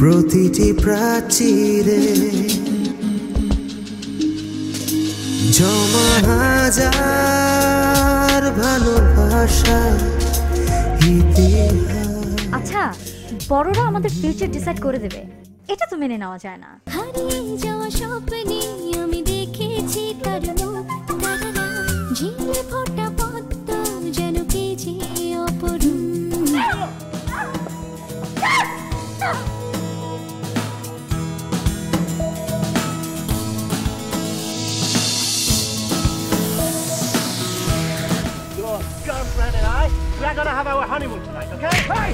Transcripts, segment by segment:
প্রতিটি প্রাচীরে জমা হাজার ভালোবাসা ইতিহাস। আচ্ছা, বড়রা আমাদের ফিউচার ডিসাইড করে দেবে, এটা তো মেনে নেওয়া যায় না। হারিয়ে যাওয়া স্বপ্নে আমি দেখেছি তার মুখ, ঝিলে ফোটা পদ্ম যেন কে যে অপরূপ। Your girlfriend and I, we are gonna have our honeymoon tonight, okay? Hey!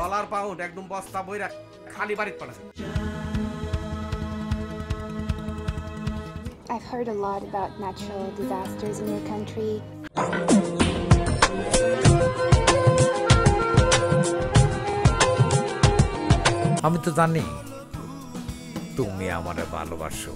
Dollar pound একদম বস্তা বইরা খালি বাড়িতে পাঠাছে। I've heard a lot about natural disasters in your country. আমি তো জানি তুমি আমারে ভালোবাসো।